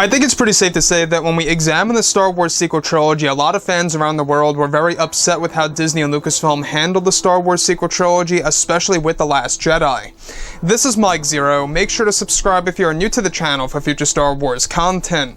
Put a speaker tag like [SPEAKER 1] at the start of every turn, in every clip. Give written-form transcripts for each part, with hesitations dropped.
[SPEAKER 1] I think it's pretty safe to say that when we examine the Star Wars sequel trilogy, a lot of fans around the world were very upset with how Disney and Lucasfilm handled the Star Wars sequel trilogy, especially with The Last Jedi. This is Mike Zero. Make sure to subscribe if you are new to the channel for future Star Wars content.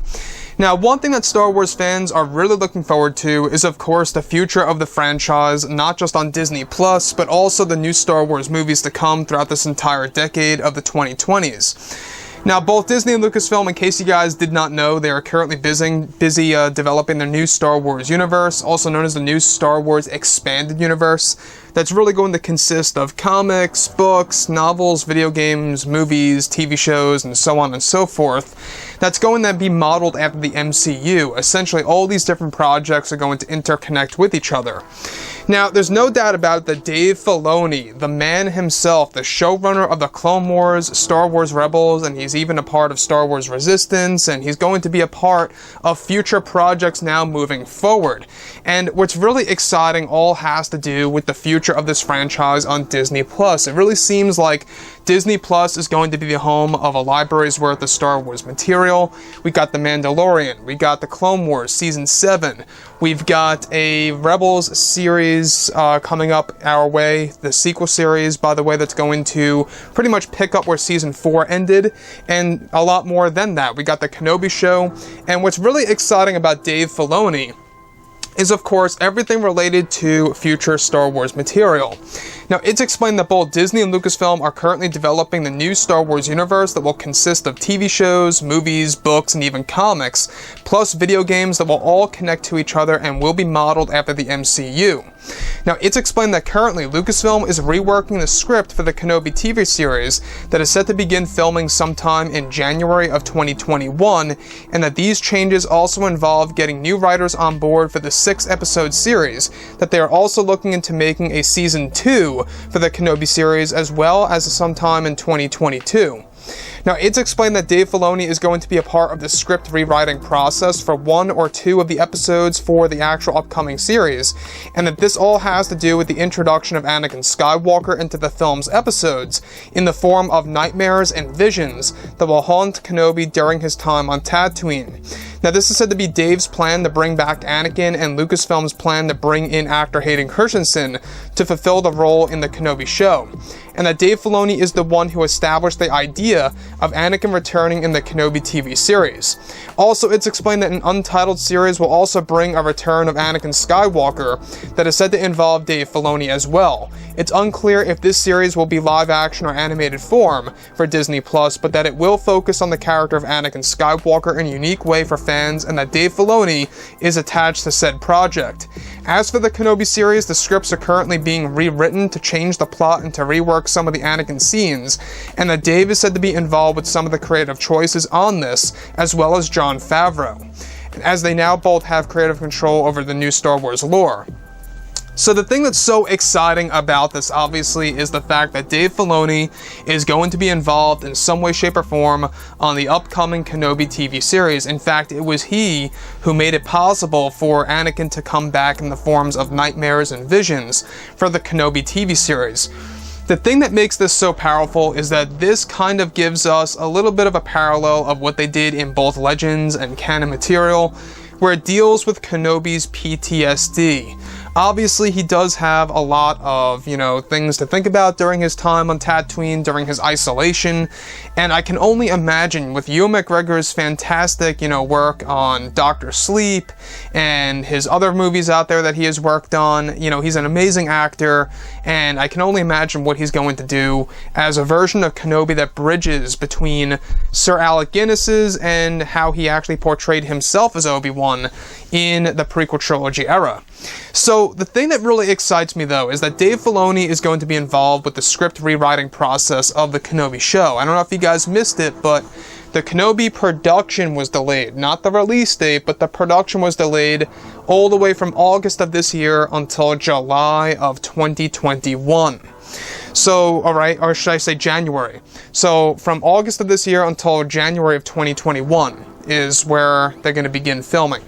[SPEAKER 1] Now, one thing that Star Wars fans are really looking forward to is, of course, the future of the franchise, not just on Disney+, but also the new Star Wars movies to come throughout this entire decade of the 2020s. Now, both Disney and Lucasfilm, in case you guys did not know, they are currently busy developing their new Star Wars universe, also known as the new Star Wars Expanded Universe, that's really going to consist of comics, books, novels, video games, movies, TV shows, and so on and so forth. That's going to be modeled after the MCU. Essentially, all these different projects are going to interconnect with each other. Now, there's no doubt about it that Dave Filoni, the man himself, the showrunner of the Clone Wars, Star Wars Rebels, and he's even a part of Star Wars Resistance, and he's going to be a part of future projects now moving forward. And what's really exciting all has to do with the future of this franchise on Disney+. It really seems like Disney Plus is going to be the home of a library's worth of Star Wars material. We got The Mandalorian, we got The Clone Wars Season 7, we've got a Rebels series coming up our way, the sequel series, by the way, that's going to pretty much pick up where Season 4 ended, and a lot more than that. We got the Kenobi show, and what's really exciting about Dave Filoni is, of course, everything related to future Star Wars material. Now, it's explained that both Disney and Lucasfilm are currently developing the new Star Wars universe that will consist of TV shows, movies, books, and even comics, plus video games that will all connect to each other and will be modeled after the MCU. Now, it's explained that currently Lucasfilm is reworking the script for the Kenobi TV series that is set to begin filming sometime in January of 2021, and that these changes also involve getting new writers on board for the 6-episode series, that they are also looking into making a Season 2 for the Kenobi series as well as sometime in 2022. Now, it's explained that Dave Filoni is going to be a part of the script rewriting process for 1 or 2 of the episodes for the actual upcoming series, and that this all has to do with the introduction of Anakin Skywalker into the film's episodes in the form of nightmares and visions that will haunt Kenobi during his time on Tatooine. Now, this is said to be Dave's plan to bring back Anakin and Lucasfilm's plan to bring in actor Hayden Christensen to fulfill the role in the Kenobi show, and that Dave Filoni is the one who established the idea of Anakin returning in the Kenobi TV series. Also, it's explained that an untitled series will also bring a return of Anakin Skywalker that is said to involve Dave Filoni as well. It's unclear if this series will be live action or animated form for Disney+, but that it will focus on the character of Anakin Skywalker in a unique way for fans, and that Dave Filoni is attached to said project. As for the Kenobi series, the scripts are currently being rewritten to change the plot and to rework some of the Anakin scenes, and that Dave is said to be involved with some of the creative choices on this, as well as Jon Favreau, as they now both have creative control over the new Star Wars lore. So the thing that's so exciting about this, obviously, is the fact that Dave Filoni is going to be involved in some way, shape, or form on the upcoming Kenobi TV series. In fact, it was he who made it possible for Anakin to come back in the forms of nightmares and visions for the Kenobi TV series. The thing that makes this so powerful is that this kind of gives us a little bit of a parallel of what they did in both Legends and canon material, where it deals with Kenobi's PTSD. Obviously, he does have a lot of, things to think about during his time on Tatooine, during his isolation, and I can only imagine with Ewan McGregor's fantastic, work on Dr. Sleep and his other movies out there that he has worked on, he's an amazing actor, and I can only imagine what he's going to do as a version of Kenobi that bridges between Sir Alec Guinness's and how he actually portrayed himself as Obi-Wan in the prequel trilogy era. So the thing that really excites me, though, is that Dave Filoni is going to be involved with the script rewriting process of the Kenobi show. I don't know if you guys missed it, but the Kenobi production was delayed. Not the release date, but the production was delayed all the way from August of this year until July of 2021. So, alright, or should I say January. So, from August of this year until January of 2021 is where they're going to begin filming.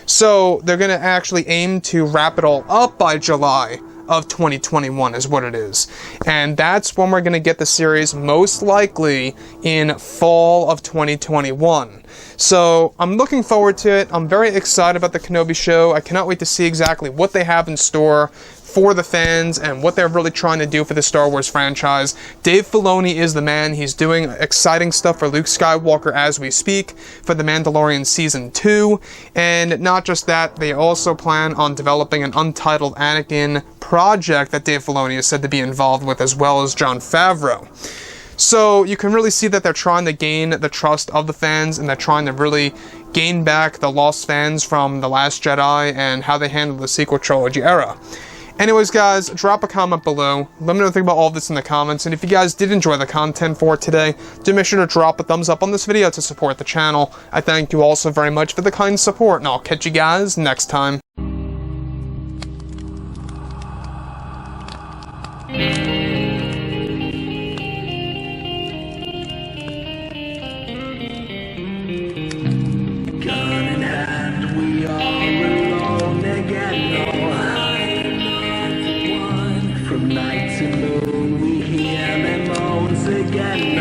[SPEAKER 1] So, they're going to actually aim to wrap it all up by July of 2021 is what it is. And that's when we're going to get the series, most likely in fall of 2021. So I'm looking forward to it. I'm very excited about the Kenobi show. I cannot wait to see exactly what they have in store for the fans and what they're really trying to do for the Star Wars franchise. Dave Filoni is the man. He's doing exciting stuff for Luke Skywalker as we speak for The Mandalorian Season 2. And not just that, they also plan on developing an untitled Anakin project that Dave Filoni is said to be involved with, as well as Jon Favreau. So you can really see that they're trying to gain the trust of the fans, and they're trying to really gain back the lost fans from The Last Jedi and how they handled the sequel trilogy era. Anyways, guys, drop a comment below. Let me know what you think about all of this in the comments. And if you guys did enjoy the content for today, do make sure to drop a thumbs up on this video to support the channel. I thank you all so very much for the kind support, and I'll catch you guys next time.
[SPEAKER 2] Gun in hand, we are alone again. From night to moon we hear them moans again.